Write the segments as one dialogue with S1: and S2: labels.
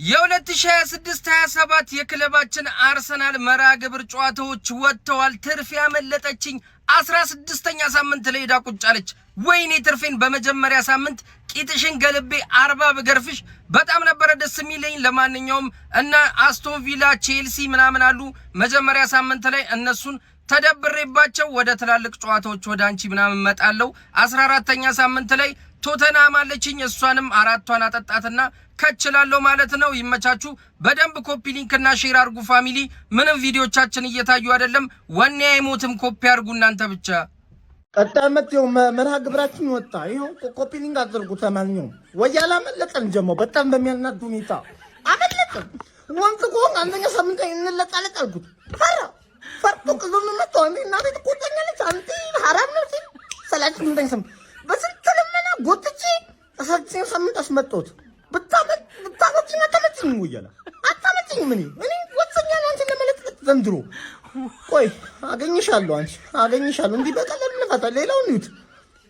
S1: የ2026-27 የክለባችን አርሰናል መርሃ ግብር ጨዋታዎች ወጥተዋል። ትርፍ ያመለጠችኝ 16ኛ ሳምንት ላይ ሄዳ ቁጭ አለች። ወይኔ ትርፌን በመጀመሪያ ሳምንት ቂጥሽን ገልቤ 40 ብገርፍሽ በጣም ነበር ደስ የሚለኝ። ለማንኛውም እና አስቶን ቪላ፣ ቼልሲ ምናምን አሉ መጀመሪያ ሳምንት ላይ እነሱን ተደብሬባቸው ወደ ትላልቅ ጨዋታዎች ወደ አንቺ ምናምን መጣለው። 14ኛ ሳምንት ላይ ቶተንሃም አለችኝ። እሷንም አራቷን አጠጣትና ከችላለሁ ማለት ነው። ይመቻችሁ። በደንብ ኮፒ ሊንክ እና ሼር አርጉ ፋሚሊ። ምንም ቪዲዮቻችን እየታዩ አይደለም። ወኔ አይሞትም። ኮፒ አርጉ እናንተ ብቻ።
S2: ቀጣመት ነው መርሃ ግብራችን ወጣ። ይሄው ኮፒ ሊንክ አድርጉ። ተማንኛው ወያላ መለቀን ጀሞ በጣም በሚያናድ ሁኔታ አመለጠን። ወንክ ኮን አንደኛ ሳምንት እንለቃለቅ አልኩት። ፈርቶ ከዞን መጣ እና ቤት ቆጠኛለች። አንተ ሐራም ነው ሲል ሰላች እንደንሰም በስልክ ለመና ጎትቼ አሳጭኝ ሳምንት አስመጣሁት። ብታመጭኝ አታመጭኝ ወያላ አታመጭኝ። ምን ወሰኛል አንቺ ለመለጥለት ዘንድሮ ቆይ አገኝሻለሁ። አንቺ አገኝሻለሁ። እንዲህ በቀላሉ ለፋታ ሌላውን ይሁት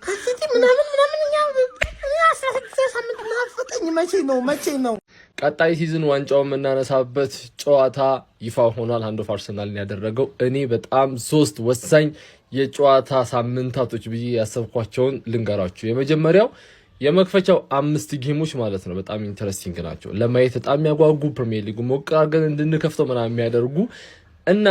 S2: ከሲቲ ምናምን እኛ 16 ሳምንት ማፈቀኝ መቼ ነው
S3: ቀጣይ ሲዝን ዋንጫውን የምናነሳበት ጨዋታ ይፋ ሆኗል። ሃንድ ኦፍ አርሰናልን ያደረገው እኔ በጣም 3 ወሳኝ የጨዋታ ሳምንታቶች ብዬ ያሰብኳቸውን ልንገራችሁ። የመጀመሪያው የመክፈቻው 5 ጌሞች ማለት ነው በጣም ኢንተረስቲንግ ናቸው። ለማየት በጣም የሚያጓጉ ፕሪሚየር ሊጉ ሞቅ አድርገን እንድንከፍተው ምናምን የሚያደርጉ እና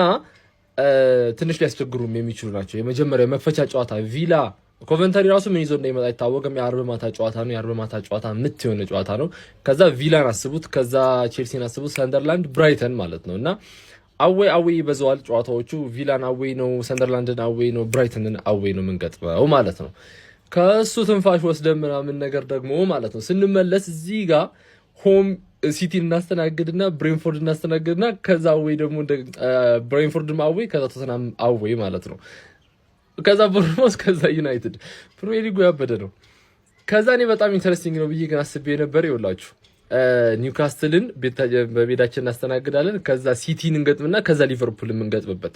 S3: ትንሽ ሊያስቸግሩም የሚችሉ ናቸው። የመጀመሪያው መክፈቻ ጨዋታ ቪላ ኮቨንተሪ ራሱ ምን ይዞ እንደሚመጣ አይታወቅም። የአርብ ማታ ጨዋታ ነው። የአርብ ማታ ጨዋታ ምት የሆነ ጨዋታ ነው። ከዛ ቪላን አስቡት፣ ከዛ ቼልሲን አስቡት፣ ሰንደርላንድ፣ ብራይተን ማለት ነውና አዌይ በዘዋል ጨዋታዎቹ። ቪላን አዌይ ነው፣ ሰንደርላንድን አዌይ ነው፣ ብራይተንን አዌይ ነው የምንገጥመው ማለት ነው። ከሱ ትንፋሽ ወስደን ምናምን ነገር ደግሞ ማለት ነው ስንመለስ እዚህ ጋር ሆም ሲቲ እናስተናግድና ብሬንፎርድ እናስተናግድና ከዛ አዌይ ደግሞ ብሬንፎርድ አዌይ ከዛ ቶተንሃም አዌይ ማለት ነው። ከዛ ቦርንማውዝ ከዛ ዩናይትድ ፕሪሚየር ሊጉ ያበደ ነው። ከዛ እኔ በጣም ኢንተረስቲንግ ነው ብዬ ግን አስቤ ነበር። ይኸውላችሁ ኒውካስትልን በሜዳችን እናስተናግዳለን። ከዛ ሲቲን እንገጥምና ከዛ ሊቨርፑልን እንገጥምበት።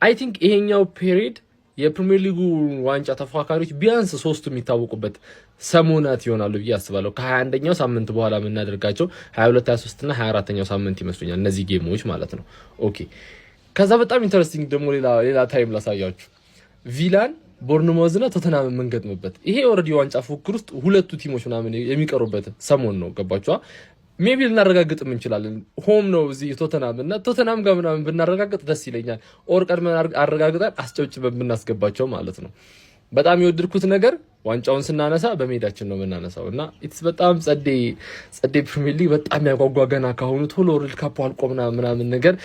S3: አይ ቲንክ ይሄኛው ፔሪድ የፕሪሚየር ሊጉ ዋንጫ ተፎካካሪዎች ቢያንስ 3ቱ የሚታወቁበት ሰሞናት ይሆናሉ ብዬ አስባለሁ። ከ21ኛው ሳምንት በኋላ የምናደርጋቸው 22፣ 23 እና 24ኛው ሳምንት ይመስሉኛል እነዚህ ጌሞች ማለት ነው። ኦኬ ከዛ በጣም ኢንተረስቲንግ ደግሞ ሌላ ታይም ላሳያችሁ። ቪላን፣ ቦርንማውዝ እና ቶተንሃም የምንገጥምበት ይሄ ኦልሬዲ ዋንጫ ፉክክር ውስጥ ሁለቱ ቲሞች ምናምን የሚቀሩበት ሰሞን ነው። ገባችኋ? ሜቢ ልናረጋግጥም እንችላለን። ሆም ነው እዚህ ቶተንሃም ጋር ምናምን ብናረጋግጥ ደስ ይለኛል። ኦር ቀድመን አረጋግጠን አስጨብጭበን ብናስገባቸው ማለት ነው። በጣም የወደድኩት ነገር ዋንጫውን ስናነሳ በሜዳችን ነው የምናነሳው እና ኢትስ በጣም ጸዴ ፕሪሚየር ሊግ በጣም ያጓጓ። ገና ካሁኑ ቶሎ ወርልድ ካፕ አልቆ ምናምን ነገር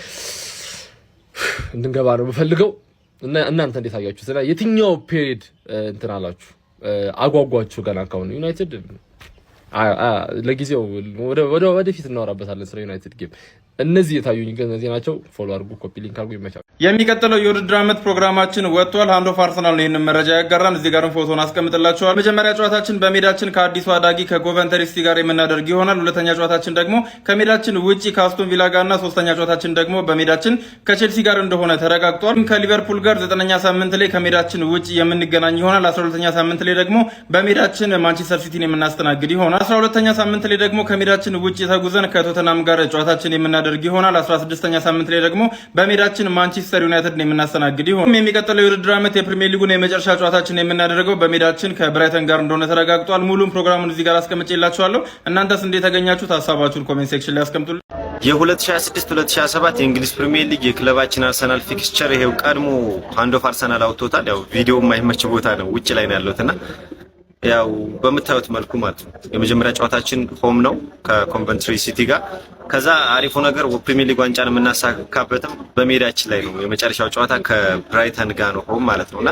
S3: እንድንገባ ነው የምፈልገው። እናንተ እንዴት አያችሁት? የትኛው ፔሪድ እንትን አላችሁ አጓጓችሁ? ገና ካሁኑ ዩናይትድ ለጊዜው ወደፊት እናወራበታለን ስለ ዩናይትድ ጌም። እነዚህ የታዩኝ ግን እነዚህ ናቸው። ፎሎ አድርጉ፣ ኮፒ ሊንክ አድርጉ። ይመቻል።
S4: የሚቀጥለው የውድድር ዓመት ፕሮግራማችን ወጥቷል። ሃንድ ኦፍ አርሰናል ነው ይሄንን መረጃ ያጋራን። እዚህ ጋርም ፎቶን አስቀምጥላችኋል። መጀመሪያ ጨዋታችን በሜዳችን ከአዲሱ አዳጊ ከኮቨንተሪ ሲቲ ጋር የምናደርግ ይሆናል። ሁለተኛ ጨዋታችን ደግሞ ከሜዳችን ውጪ ከአስቶን ቪላ ጋርና ሶስተኛ ጨዋታችን ደግሞ በሜዳችን ከቼልሲ ጋር እንደሆነ ተረጋግጧል። ከሊቨርፑል ጋር 9ኛ ሳምንት ላይ ከሜዳችን ውጪ የምንገናኝ ይሆናል። 12ኛ ሳምንት ላይ ደግሞ በሜዳችን ማንቸስተር ሲቲን የምናስተናግድ ይሆናል። 12ኛ ሳምንት ላይ ደግሞ ከሜዳችን ውጪ ተጉዘን ከቶተንሃም ጋር ጨዋታችን የምናደርግ ይሆናል። 16ኛ ሳምንት ላይ ደግሞ በሜዳችን ማንቸስተር ዩናይትድ ነው የምናስተናግድ ይሆናል። የሚቀጥለው የውድድር ዓመት የፕሪሚየር ሊጉን የመጨረሻ ጨዋታችን የምናደርገው በሜዳችን ከብራይተን ጋር እንደሆነ ተረጋግጧል። ሙሉን ፕሮግራሙን እዚህ ጋር አስቀምጬላችኋለሁ። እናንተስ እንዴት ተገኛችሁት? ሀሳባችሁን ኮሜንት ሴክሽን ላይ አስቀምጡልኝ።
S5: የ2026-2027 የእንግሊዝ ፕሪሚየር ሊግ የክለባችን አርሰናል ፊክስቸር ይሄው ቀድሞ ሃንድ ኦፍ አርሰናል አውጥቶታል። ያው ቪዲዮ የማይመች ቦታ ነው ውጭ ላይ ነው ያለውትና ያው በምታዩት መልኩ ማለት ነው የመጀመሪያ ጨዋታችን ሆም ነው ከኮቨንትሪ ሲቲ ጋር። ከዛ አሪፉ ነገር ፕሪሚየር ሊግ ዋንጫን የምናሳካበትም በሜዳችን ላይ ነው። የመጨረሻው ጨዋታ ከብራይተን ጋር ነው ሆም ማለት ነውና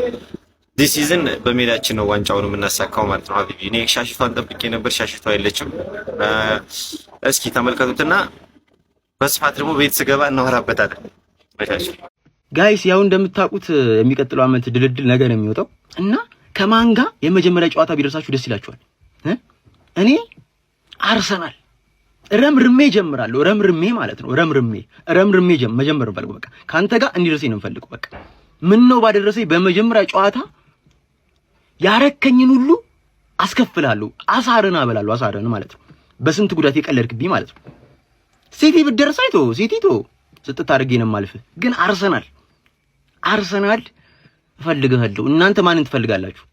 S5: ዲስ ሲዝን በሜዳችን ነው ዋንጫውን የምናሳካው ማለት ነው። ሀቢቢ እኔ ሻሽቷን ጠብቄ ነበር፣ ሻሽቷ የለችም። እስኪ ተመልከቱትና በስፋት ደግሞ ቤት ስገባ እናወራበታለን።
S6: ጋይስ ያው እንደምታውቁት የሚቀጥለው ዓመት ድልድል ነገር ነው የሚወጣው እና ከማን ጋር የመጀመሪያ ጨዋታ ቢደርሳችሁ ደስ ይላችኋል? እኔ አርሰናል ረምርሜ ጀምራለሁ። ረምርሜ ማለት ነው ረምርሜ መጀመር ፈልጉ። በቃ ካንተ ጋር እንዲደርሰኝ ነው ፈልጉ። በቃ ምን ነው ባደረሰኝ በመጀመሪያ ጨዋታ ያረከኝን ሁሉ አስከፍላለሁ። አሳርን አበላለሁ። አሳርን ማለት ነው በስንት ጉዳት የቀለድክብኝ ማለት ነው። ሲቲ ብትደርሳይቶ ሲቲቶ ስጥት አድርጌ ነው የማልፍ። ግን አርሰናል እፈልግሃለሁ። እናንተ ማንን ትፈልጋላችሁ?